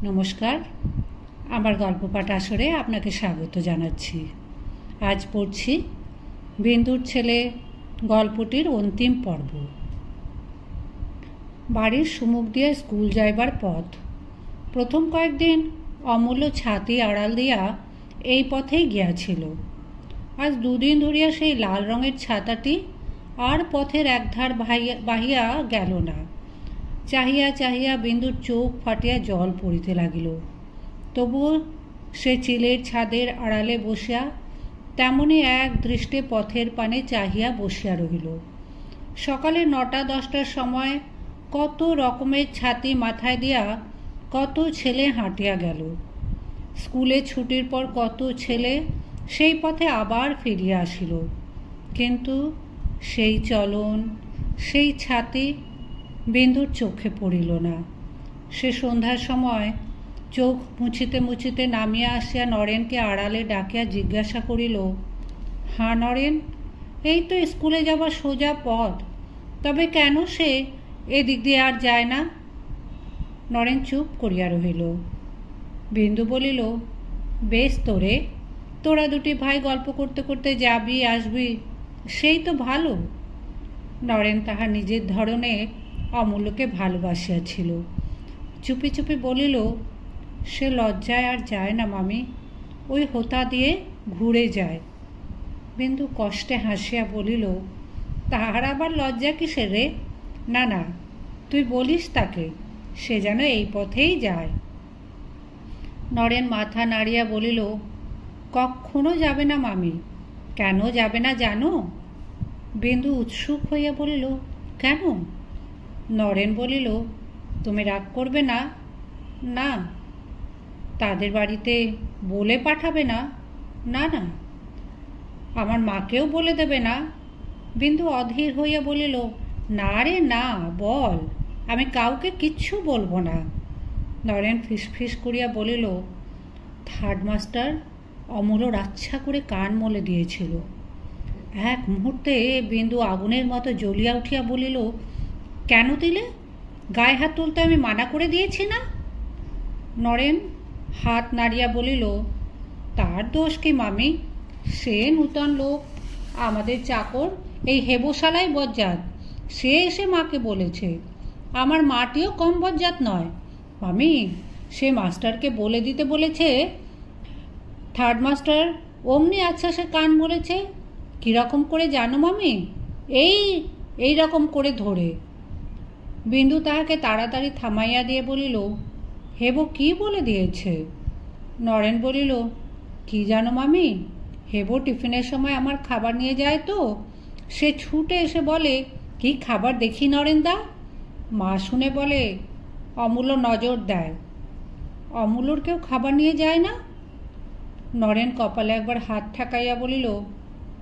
নমস্কার, আমার গল্প পাঠ আসরে আপনাকে স্বাগত জানাচ্ছি। আজ পড়ছি বিন্দুর ছেলে গল্পটির অন্তিম পর্ব। বাড়ির সুমুখ দিয়ে স্কুল যাইবার পথ। প্রথম কয়েকদিন অমূল্য ছাতি আড়াল দিয়া এই পথেই গিয়াছিল। আজ দুদিন ধরিয়া সেই লাল রঙের ছাতাটি আর পথের একধার বাহিয়া গেল না। চাহিয়া চাহিয়া বিন্দুর চোখ ফাটিয়া জল পড়িতে লাগিল। তবুও সে চিলের ছাদের আড়ালে বসিয়া তেমনি এক দৃষ্টে পথের পানে চাহিয়া বসিয়া রহিল। সকালে 9-10টার সময় কত রকমের ছাতি মাথায় দিয়া কত ছেলে হাঁটিয়া গেল। স্কুলে ছুটির পর কত ছেলে সেই পথে আবার ফিরিয়া আসিল, কিন্তু সেই চলন, সেই ছাতি বিন্দুর চোখে পড়িল না। সে সন্ধ্যার সময় চোখ মুছিতে মুছিতে নামিয়া আসিয়া নরেনকে আড়ালে ডাকিয়া জিজ্ঞাসা করিল, হাঁ নরেন, এই তো স্কুলে যাবার সোজা পথ, তবে কেন সে এদিক দিয়ে আর যায় না? নরেন চুপ করিয়া রহিল। বিন্দু বলিল, বেশ তোরে, তোরা দুটি ভাই গল্প করতে করতে যাবি আসবি, সেই তো ভালো। নরেন তাহার নিজের ধরনে অমূল্যকে ভালোবাসিয়াছিল। চুপি চুপি বলিল, সে লজ্জায় আর যায় না মামি, ওই হোতা দিয়ে ঘুরে যায়। বিন্দু কষ্টে হাসিয়া বলিল, তাহার আবার লজ্জা কিসের রে? না না, তুই বলিস তাকে, সে যেন এই পথেই যায়। নরেন মাথা নাড়িয়া বলিল, কখনো যাবে না মামি। কেন যাবে না জানো? বিন্দু উৎসুক হইয়া বলিল, কেন? নরেন বলিল, তুমি রাগ করবে না? না। তাদের বাড়িতে বলে পাঠাবে না? না না। আমার মাকেও বলে দেবে না? বিন্দু অধীর হইয়া বলিল, না রে না, বল, আমি কাউকে কিচ্ছু বলবো না। নরেন ফিসফিস করিয়া বলিল, থার্ড মাস্টার অমূল্যর আচ্ছা করে কান মলে দিয়েছিল। এক মুহূর্তে বিন্দু আগুনের মতো জ্বলিয়া উঠিয়া বলিল, কেন দিলে? গায়ে হাত তুলতে আমি মানা করে দিয়েছি না? নরেন হাত নাড়িয়া বলিল, তার দোষ কি মামি? সে নূতন লোক, আমাদের চাকর, এই হেবশালাই বজ্জাত, সে এসে মাকে বলেছে। আমার মাটিও কম বজ্জাত নয় মামি, সে মাস্টারকে বলে দিতে বলেছে। থার্ড মাস্টার অমনি আচ্ছা সে কান মলেছে। কীরকম করে জানো মামি? এই রকম করে ধরে। বিন্দু তাহাকে তাড়াতাড়ি থামাইয়া দিয়ে বলিল, হেবো কি বলে দিয়েছে? নরেন বলিল, কি জানো মামি, হেবো টিফিনের সময় আমার খাবার নিয়ে যায় তো, সে ছুটে এসে বলে, কি খাবার দেখি নরেনদা? মা শুনে বলে, অমূল্য নজর দেয়। অমূল্যর কেউ খাবার নিয়ে যায় না? নরেন কপালে একবার হাত ঠেকাইয়া বলিল,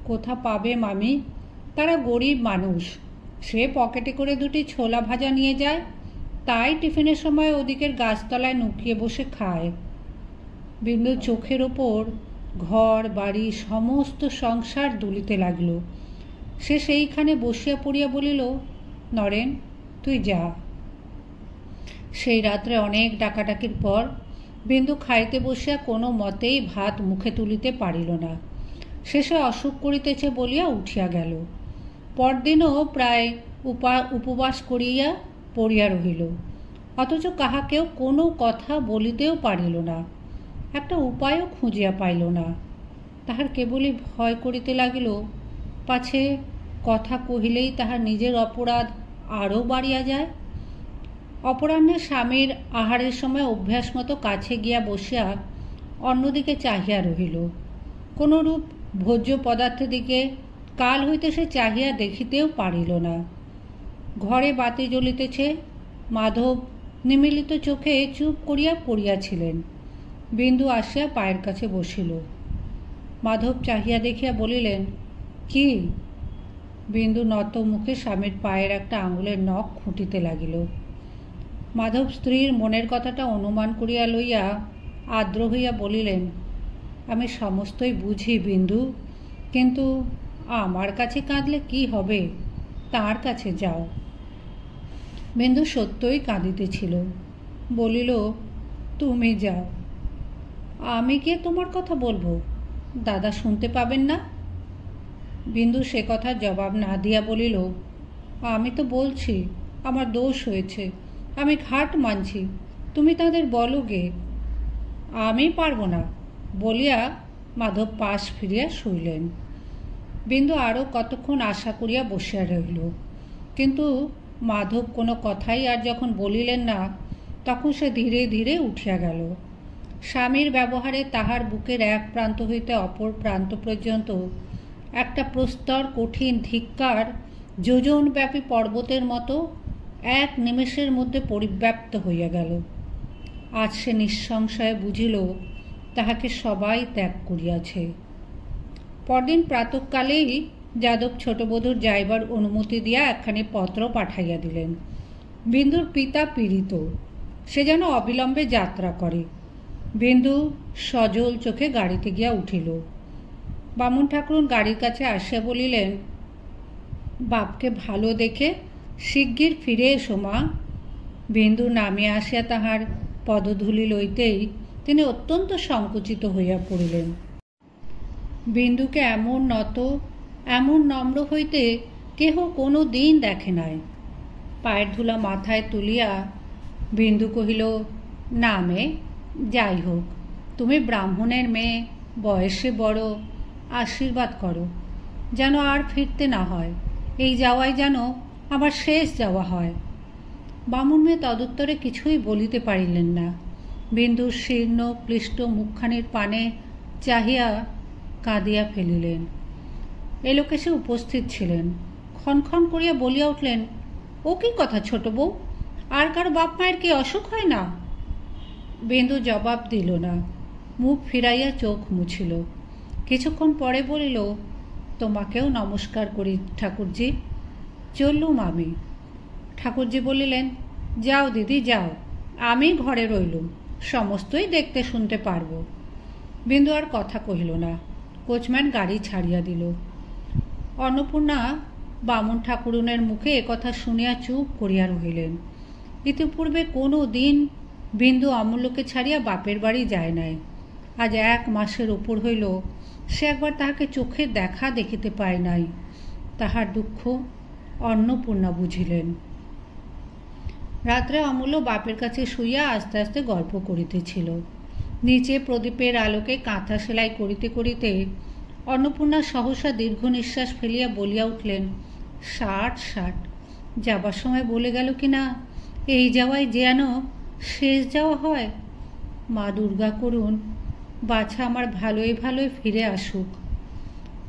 কোথা পাবে মামি, তারা গরিব মানুষ, সে পকেটে করে দুটি ছোলা ভাজা নিয়ে যায়, তাই টিফিনের সময় ওদিকের গাছতলায় নুকিয়ে বসে খায়। বিন্দুর চোখের ওপর ঘর বাড়ি সমস্ত সংসার দুলিতে লাগল। সে সেইখানে বসিয়া পড়িয়া বলিল, নরেন তুই যা। সেই রাত্রে অনেক ডাকাডাকির পর বিন্দু খাইতে বসিয়া কোনো মতেই ভাত মুখে তুলিতে পারিল না। শেষে অসুখ করিতেছে বলিয়া উঠিয়া গেল। পরদিনও প্রায় উপবাস করিয়া পড়িয়া রহিল, অথচ কাহাকেও কোনো কথা বলিতেও পারিল না। একটা উপায়ও খুঁজিয়া পাইল না। তাহার কেবলই ভয় করিতে লাগিল, পাছে কথা কহিলেই তাহার নিজের অপরাধ আরও বাড়িয়া যায়। অপরাহ্নে স্বামীর আহারের সময় অভ্যাস মতো কাছে গিয়া বসিয়া অন্যদিকে চাহিয়া রহিল। কোনরূপ ভোজ্য পদার্থের দিকে কাল হইতে সে চাহিয়া দেখিতেও পারিল না। ঘরে বাতি জ্বলিতেছে, মাধব নিমিলিত চোখে চুপ করিয়া পড়িয়াছিলেন। বিন্দু আসিয়া পায়ের কাছে বসিল। মাধব চাহিয়া দেখিয়া বলিলেন, কি? বিন্দু নত মুখে স্বামীর পায়ের একটা আঙুলের নখ খুঁটিতে লাগিল। মাধব স্ত্রীর মনের কথাটা অনুমান করিয়া লইয়া আর্দ্র হইয়া বলিলেন, আমি সমস্তই বুঝি বিন্দু, কিন্তু আমার কাছে কাঁদলে কি হবে, তার কাছে যাও। বিন্দু সত্যই কাঁদিতেছিল। বলিল, তুমি যাও, আমি গিয়ে তোমার কথা বলবো, দাদা শুনতে পাবেন না। বিন্দু সে কথার জবাব না দিয়া বলিল, আমি তো বলছি আমার দোষ হয়েছে, আমি ঘাট মানছি, তুমি তাদের বলো গে। আমি পারবো না বলিয়া মাধব পাশ ফিরিয়া শুইলেন। বিন্দু আরও কতক্ষণ আশা করিয়া বসিয়া রহিল, কিন্তু মাধব কোনো কথাই আর যখন বলিলেন না, তখন সে ধীরে ধীরে উঠিয়া গেল। স্বামীর ব্যবহারে তাহার বুকের এক প্রান্ত হইতে অপর প্রান্ত পর্যন্ত একটা প্রস্তর কঠিন ধিক্কার যোজনব্যাপী পর্বতের মতো এক নিমেষের মধ্যে পরিব্যাপ্ত হইয়া গেল। আজ সে নিঃসংশয়ে বুঝিল তাহাকে সবাই ত্যাগ করিয়াছে। পরদিন প্রাতঃকালেই যাদব ছোটবধূর যাইবার অনুমতি দিয়া একখানি পত্র পাঠাইয়া দিলেন। বিন্দুর পিতা পীড়িত, সে যেন অবিলম্বে যাত্রা করে। বিন্দু সজল চোখে গাড়িতে গিয়া উঠিল। বামুন ঠাকুরুন গাড়ির কাছে আসিয়া বলিলেন, বাপকে ভালো দেখে শিগগির ফিরে এসো মা। বিন্দু নামিয়া আসিয়া তাহার পদধূলি লইতেই তিনি অত্যন্ত সংকুচিত হইয়া পড়িলেন। বিন্দুকে এমন নত এমন নম্র হইতে কেহ কোনো দিন দেখে নাই। পায়ের ধুলা মাথায় তুলিয়া বিন্দু কহিল, না মেয়ে, যাই হোক, তুমি ব্রাহ্মণের মেয়ে, বয়সে বড়, আশীর্বাদ করো যেন আর ফিরতে না হয়, এই যাওয়াই যেন আমার শেষ যাওয়া হয়। বামুন মেয়ে তদুত্তরে কিছুই বলিতে পারিলেন না। বিন্দুর শীর্ণ ক্লিষ্ট মুখখানির পানে চাহিয়া কাঁদিয়া ফেলিলেন। এ লোক এসে উপস্থিত ছিলেন, ক্ষণক্ষণ করিয়া বলিয়া উঠলেন, ও কি কথা ছোট বউ, আর কারো বাপ মায়ের কি অসুখ হয় না? বিন্দু জবাব দিল না, মুখ ফিরাইয়া চোখ মুছিল। কিছুক্ষণ পরে বলিল, তোমাকেও নমস্কার করি ঠাকুরজি, চললুম আমি। ঠাকুরজি বলিলেন, যাও দিদি যাও, আমি ঘরে রইলুম, সমস্তই দেখতে শুনতে পারব। বিন্দু আর কথা কহিল না। কোচম্যান গাড়ি ছাড়িয়া দিল। অন্নপূর্ণা বামুন ঠাকুরুনের মুখে একথা শুনিয়া চুপ করিয়া রহিলেন। ইতিপূর্বে কোনো দিন বিন্দু অমূল্যকে ছাড়িয়া বাপের বাড়ি যায় নাই। আজ 1 মাসের উপর হইল সে একবার তাহাকে চোখের দেখা দেখিতে পায় নাই। তাহার দুঃখ অন্নপূর্ণা বুঝিলেন। রাত্রে অমূল্য বাপের কাছে শুইয়া আস্তে আস্তে গল্প করিতেছিল। নিচে প্রদীপের আলোকে কাঁথা সেলাই করিতে করিতে অন্নপূর্ণা সহসা দীর্ঘ নিঃশ্বাস ফেলিয়া বলিয়া উঠলেন, 60 যাবার সময় বলে গেল কি না, এই যাওয়াই যেন শেষ যাওয়া হয়। মা দুর্গা করুন, বাছা আমার ভালোই ভালোই ফিরে আসুক।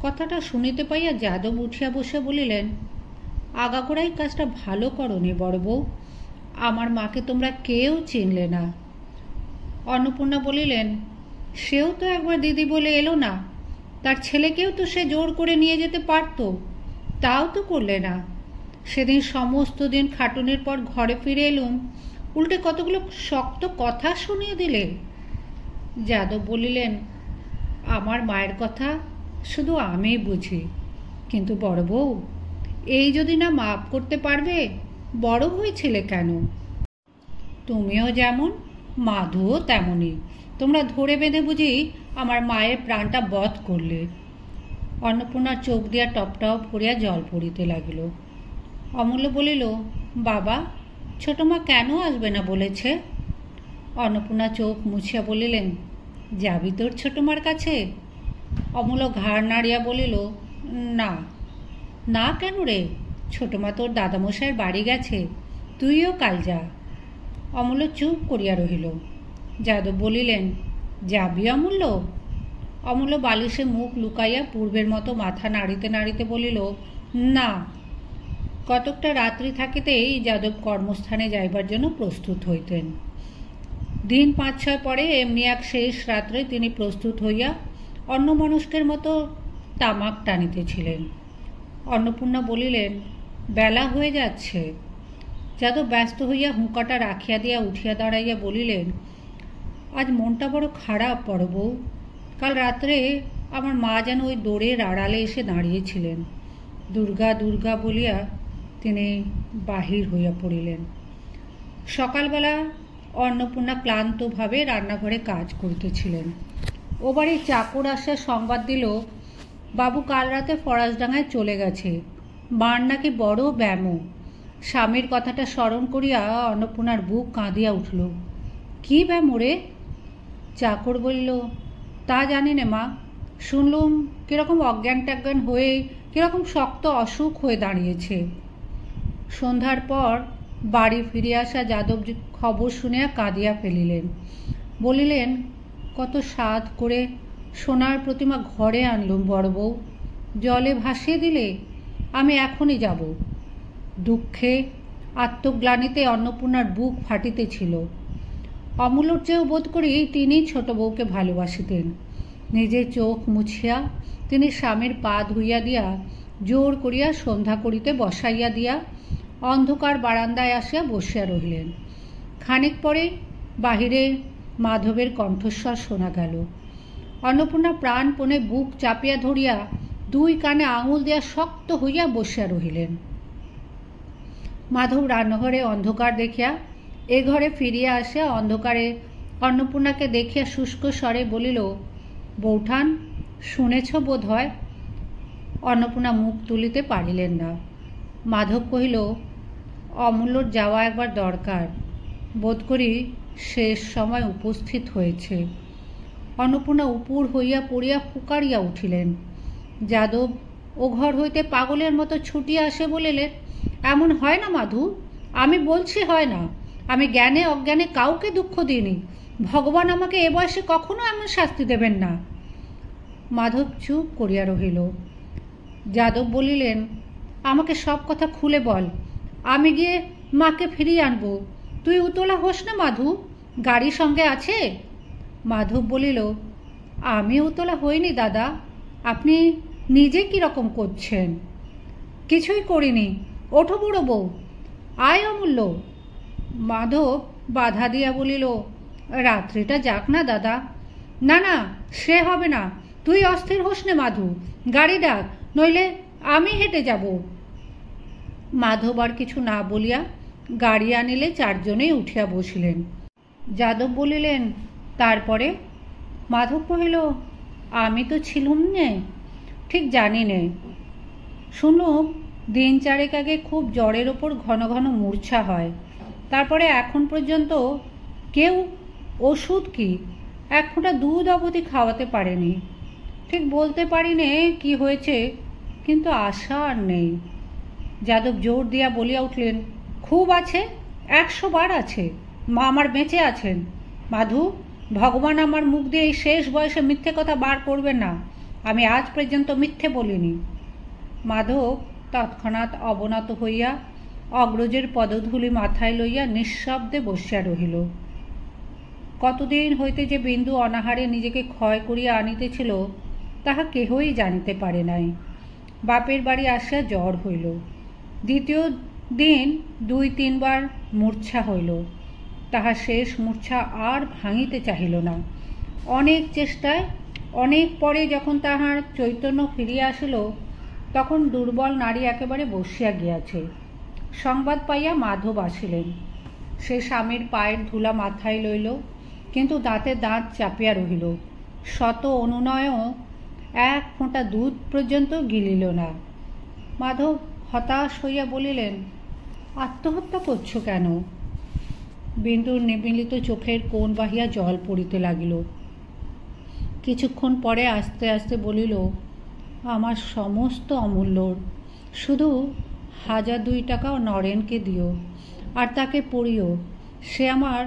কথাটা শুনিতে পাইয়া যাদব উঠিয়া বসে বলিলেন, আগাগোড়াই কাজটা ভালো করনি বড় বউ, আমার মাকে তোমরা কেউ চিনলে না। অন্নপূর্ণা বলিলেন, সেও তো একবার দিদি বলে এলো না, তার ছেলেকেও তো সে জোর করে নিয়ে যেতে পারত, তাও তো করলে না। সেদিন সমস্ত দিন খাটুনির পর ঘরে ফিরে এলুম, উল্টে কতগুলো শক্ত কথা শুনিয়ে দিলে। যাদব বলিলেন, আমার মায়ের কথা শুধু আমি বুঝি, কিন্তু বড় বউ, এই যদি না মাপ করতে পারবে, বড় হয়েছিলে কেন? তুমিও যেমন, মাধুও তেমনই, তোমরা ধরে বেঁধে বুঝি আমার মায়ের প্রাণটা বধ করলে। অন্নপূর্ণার চোখ দিয়া টপটপ করিয়া জল পড়িতে লাগিল। অমূল্য বলিল, বাবা, ছোট মা কেন আসবে না বলেছে? অন্নপূর্ণা চোখ মুছিয়া বলিলেন, যাবি তোর ছোট মার কাছে? অমূল্য ঘাড় নাড়িয়া বলিল, না। না কেন রে? ছোট মা তোর দাদামশাইয়ের বাড়ি গেছে, তুইও কাল যা। অমূল্য চুপ করিয়া রহিল। যাদব বলিলেন, যাবি অমূল্য? অমূল্য বালিশে মুখ লুকাইয়া পূর্বের মতো মাথা নাড়িতে নাড়িতে বলিল, না। কতকটা রাত্রি থাকিতেই যাদব কর্মস্থানে যাইবার জন্য প্রস্তুত হইতেন। দিন 5-6 পরে এমনি এক শেষ রাত্রে তিনি প্রস্তুত হইয়া অন্যমনস্কের মতো তামাক টানিতেছিলেন। অন্নপূর্ণা বলিলেন, বেলা হয়ে যাচ্ছে। যাদব ব্যস্ত হইয়া হুঁকাটা রাখিয়া দিয়া উঠিয়া দাঁড়াইয়া বলিলেন, আজ মনটা বড় খারাপ বড় বউ। কাল রাত্রে আমার মা যেন ওই দোরের আড়ালে এসে দাঁড়িয়েছিলেন। দুর্গা দুর্গা বলিয়া তিনি বাহির হইয়া পড়িলেন। সকালবেলা অন্নপূর্ণা ক্লান্তভাবে রান্নাঘরে কাজ করিতেছিলেন। ও বাড়ির চাকর আসিয়া সংবাদ দিল, বাবু কাল রাতে ফরাসডাঙ্গায় চলে গেছে, মার নাকি বড় ব্যামো। স্বামীর কথাটা স্মরণ করিয়া অন্নপূর্ণার বুক কাঁদিয়া উঠল। কি ব্যামো রে? চাকর বলিল, তা জানি নে মা, শুনলুম কিরকম অজ্ঞান টজ্ঞান হয়ে কিরকম শক্ত অসুখ হয়ে দাঁড়িয়েছে। সন্ধ্যার পর বাড়ি ফিরে আসা যাদব খবর শুনিয়া কাঁদিয়া ফেলিলেন। বলিলেন, কত সাধ করে সোনার প্রতিমা ঘরে আনলুম বড় বউ, জলে ভাসিয়ে দিলে, আমি এখনই যাব। দুঃখে আত্মগ্লানিতে অন্নপূর্ণার বুক ফাটিতেছিল। অমূল্যর চেয়েও বোধ করি তিনি ছোট বউকে ভালোবাসিতেন। নিজের চোখ মুছিয়া তিনি স্বামীর পা ধুইয়া দিয়া জোর করিয়া সন্ধ্যা করিতে বসাইয়া দিয়া অন্ধকার বারান্দায় আসিয়া বসিয়া রহিলেন। খানিক পরে বাহিরে মাধবের কণ্ঠস্বর শোনা গেল। অন্নপূর্ণা প্রাণপণে বুক চাপিয়া ধরিয়া দুই কানে আঙুল দিয়া শক্ত হইয়া বসিয়া রহিলেন। মাধব রান্নাঘরে অন্ধকার দেখিয়া এ ঘরে ফিরিয়া আসিয়া অন্ধকারে অন্নপূর্ণাকে দেখিয়া শুষ্ক স্বরে বলিল, বৌঠান, শুনেছ বোধ হয়? অন্নপূর্ণা মুখ তুলিতে পারিলেন না। মাধব কহিল, অমূল্যর যাওয়া একবার দরকার, বোধ করি শেষ সময় উপস্থিত হয়েছে। অন্নপূর্ণা উপুর হইয়া পড়িয়া ফুকারিয়া উঠিলেন। যাদব ও ঘর হইতে পাগলের মতো ছুটিয়া আসে বলিলেন, এমন হয় না মাধু, আমি বলছি হয় না। আমি জ্ঞানে অজ্ঞানে কাউকে দুঃখ দিইনি। ভগবান আমাকে এ বয়সে কখনো এমন শাস্তি দেবেন না। মাধব চুপ করিয়া রহিল। যাদব বলিলেন, আমাকে সব কথা খুলে বল, আমি গিয়ে মাকে ফিরিয়ে আনবো। তুই উতলা হোস না মাধু, গাড়ি সঙ্গে আছে? মাধব বলিল, আমি উতলা হইনি দাদা, আপনি নিজে কীরকম করছেন? কিছুই করিনি, ওঠো বুড়ো বউ, আয় অমূল্য। মাধব বাধা দিয়া বলিল, রাত্রিটা যাক না দাদা। না না, সে হবে না, তুই অস্থির হোস নে মাধু, গাড়ি ডাক, নইলে আমি হেঁটে যাব। মাধব আর কিছু না বলিয়া গাড়ি আনিলে চারজনেই উঠিয়া বসিলেন। যাদব বলিলেন, তারপরে? মাধব কহিল, আমি তো ছিলুম নে, ঠিক জানি নে। শুনুক, দিন চারেক আগে খুব জ্বরের ওপর ঘন ঘন মূর্ছা হয়, তারপরে এখন পর্যন্ত কেউ ওষুধ কি এক ফোঁটা দুধ অবধি খাওয়াতে পারেনি। ঠিক বলতে পারি নে কি হয়েছে, কিন্তু আশা আর নেই। যাদব জোর দিয়া বলিয়া উঠলেন, খুব আছে, 100 বার আছে, মা আমার বেঁচে আছেন। মাধু, ভগবান আমার মুখ দিয়ে এই শেষ বয়সে মিথ্যে কথা বার করবেন না, আমি আজ পর্যন্ত মিথ্যে বলিনি। মাধব তৎক্ষণাৎ অবনত হইয়া অগ্রজের পদধূলি মাথায় লইয়া নিঃশব্দে বসিয়া রহিল। কতদিন হইতে যে বিন্দু অনাহারে নিজেকে ক্ষয় করিয়া আনিতেছিল তাহা কেহই জানিতে পারে নাই। বাপের বাড়ি আসিয়া জ্বর হইল, দ্বিতীয় দিন 2-3 বার মূর্ছা হইল, তাহা শেষ মূর্ছা আর ভাঙিতে চাহিল না। অনেক চেষ্টায় অনেক পরে যখন তাহার চৈতন্য ফিরিয়া আসিল, তখন দুর্বল নারী একেবারে বসিয়া গিয়াছে। সংবাদ পাইয়া মাধব আসিলেন। সে স্বামীর পায়ের ধুলা মাথায় লইল, কিন্তু দাঁতে দাঁত চাপিয়া রহিল। শত অনুনয়ও 1 ফোঁটা দুধ পর্যন্ত গিলিল না। মাধব হতাশ হইয়া বলিলেন, আত্মহত্যা করছ কেন? বিন্দুর নিমিলিত চোখের কোণ বাহিয়া জল পড়িতে লাগিল। কিছুক্ষণ পরে আস্তে আস্তে বলিল, আমার সমস্ত অমূল্যর, শুধু 1000-2 টাকাও নরেনকে দিও, আর তাকে পড়িও, সে আমার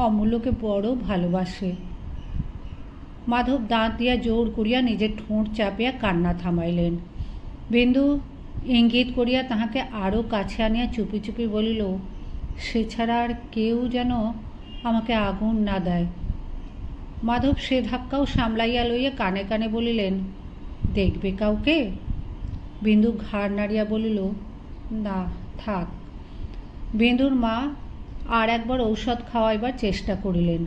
অমূল্যকে বড় ভালোবাসে। মাধব দাঁত দিয়া জোর করিয়া নিজের ঠোঁট চাপিয়া কান্না থামাইলেন। বিন্দু ইঙ্গিত করিয়া তাহাকে আরও কাছে আনিয়া চুপি চুপি বলিল, সে ছাড়া আর কেউ যেন আমাকে আগুন না দেয়। মাধব সে ধাক্কাও সামলাইয়া লইয়া কানে কানে বলিলেন, দেখবে কাউকে? বিন্দু ঘাড় নাড়িয়া বলিল, না, থাক। বিন্দুর মা আর একবার ঔষধ খাওয়াইবার চেষ্টা করিলেন।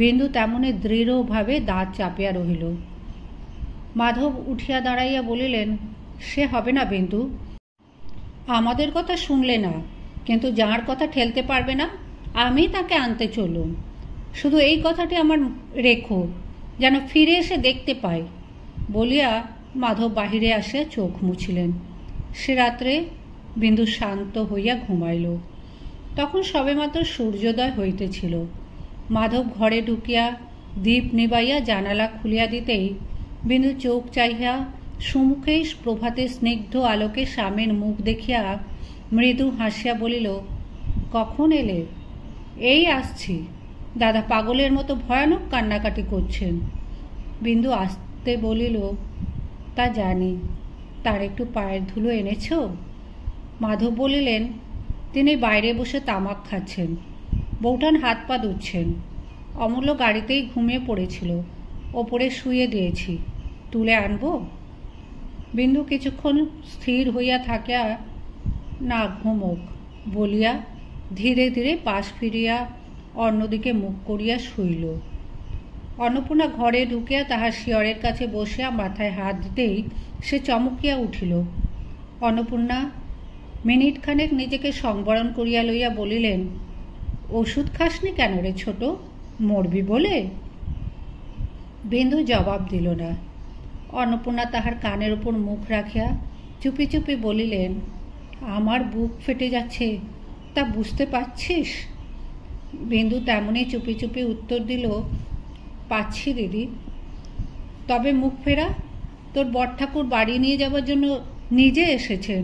বিন্দু তেমনি দৃঢ়ভাবে দাঁত চাপিয়া রহিল। মাধব উঠিয়া দাঁড়াইয়া বলিলেন, সে হবে না বিন্দু, আমাদের কথা শুনলে না, কিন্তু যার কথা ঠেলতে পারবে না আমি তাকে আনতে চলুম। শুধু এই কথাটি আমার রেখো, যেন ফিরে এসে দেখতে পাই বলিয়া মাধব বাহিরে আসিয়া চোখ মুছিলেন। সে রাত্রে বিন্দু শান্ত হইয়া ঘুমাইল। তখন সবেমাত্র সূর্যোদয় হইতেছিল। মাধব ঘরে ঢুকিয়া দীপ নিবাইয়া জানালা খুলিয়া দিতেই বিন্দু চোখ চাহিয়া সুমুখেই প্রভাতের স্নিগ্ধ আলোকে স্বামীর মুখ দেখিয়া মৃদু হাসিয়া বলিল, কখন এলে? এই আসছি। দাদা পাগলের মতো ভয়ানক কান্নাকাটি করছেন। বিন্দু আসতে বলিল, তা জানি, তার একটু পায়ের ধুলো এনেছ? মাধব বলিলেন, তিনি বাইরে বসে তামাক খাচ্ছেন, বৌঠান হাত পা ধুচ্ছেন। অমূল্য গাড়িতেই ঘুমিয়ে পড়েছিল, ওপরে শুয়ে দিয়েছি, তুলে আনবো? বিন্দু কিছুক্ষণ স্থির হইয়া থাকিয়া না ঘুমোক বলিয়া ধীরে ধীরে পাশ ফিরিয়া অন্যদিকে মুখ করিয়া শুইল। অন্নপূর্ণা ঘরে ঢুকিয়া তাহার শিয়রের কাছে বসিয়া মাথায় হাত দিতেই সে চমকিয়া উঠিল। অন্নপূর্ণা মিনিটখানেক নিজেকে সংবরণ করিয়া লইয়া বলিলেন, ওষুধ খাসনি কেন রে ছোট, মরবি বলে? বিন্দু জবাব দিল না। অন্নপূর্ণা তাহার কানের উপর মুখ রাখিয়া চুপি চুপি বলিলেন, আমার বুক ফেটে যাচ্ছে, তা বুঝতে পারছিস? বিন্দু তেমনই চুপি চুপি উত্তর দিল, পাচ্ছি দিদি। তবে মুখ ফেরা? তোর বড়ঠাকুর বাড়ি নিয়ে যাবার জন্য নিজে এসেছেন।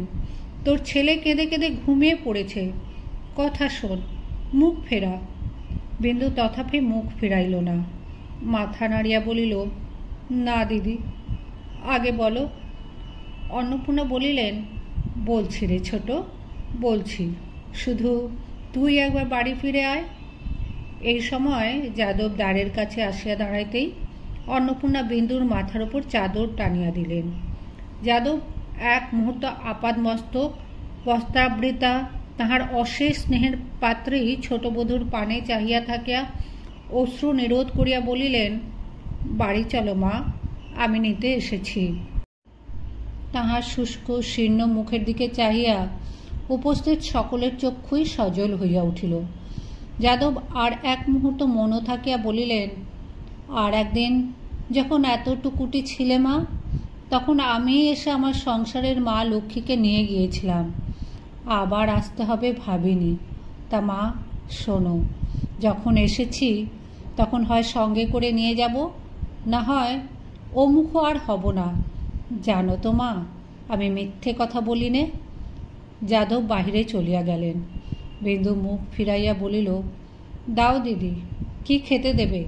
তোর ছেলে কেঁদে কেঁদে ঘুমিয়ে পড়েছে। কথা শোন, মুখ ফেরা। বিন্দু তথাপি মুখ ফেরাইল না। মাথা নাড়িয়া বলিল, না দিদি, আগে বলো। অন্নপূর্ণা বলিলেন, বলছি রে ছোট, বলছি, শুধু তুই একবার বাড়ি ফিরে আয়। এই সময় যাদব দ্বারের কাছে আসিয়া দাঁড়াইতেই অন্নপূর্ণা বিন্দুর মাথার উপর চাদর টানিয়া দিলেন। যাদব এক মুহূর্ত আপাদমস্তক বস্ত্রাবৃতা তাহার অশেষ স্নেহের পাত্রেই ছোট বধূর পানে চাহিয়া থাকিয়া অশ্রু নিরোধ করিয়া বলিলেন, বাড়ি চলো মা, আমি নিতে এসেছি। তাহার শুষ্ক শীর্ণ মুখের দিকে চাহিয়া উপস্থিত সকলের চক্ষুই সজল হইয়া উঠিল। যাদব আর এক মুহূর্ত মৌন থাকিয়া বলিলেন, আর একদিন যখন এতটুকুটি ছিলে মা, তখন আমি এসে আমার সংসারের মা লক্ষ্মীকে নিয়ে গিয়েছিলাম। আবার আসতে হবে ভাবিনি। তা মা শোনো, যখন এসেছি তখন হয় সঙ্গে করে নিয়ে যাব, না হয় অমুখ আর হব না। জানো তো মা, আমি মিথ্যে কথা বলি নে। যাদব বাহিরে চলিয়া গেলেন। বিন্দু মুখ ফিরাইয়া বলিল, দাও দিদি, কি খেতে দেবে?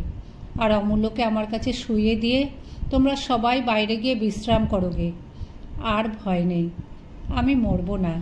আর অমূল্যকে আমার কাছে শুইয়ে দিয়ে তোমরা সবাই বাইরে গিয়ে বিশ্রাম করোগে। আর ভয় নেই, আমি মরব না।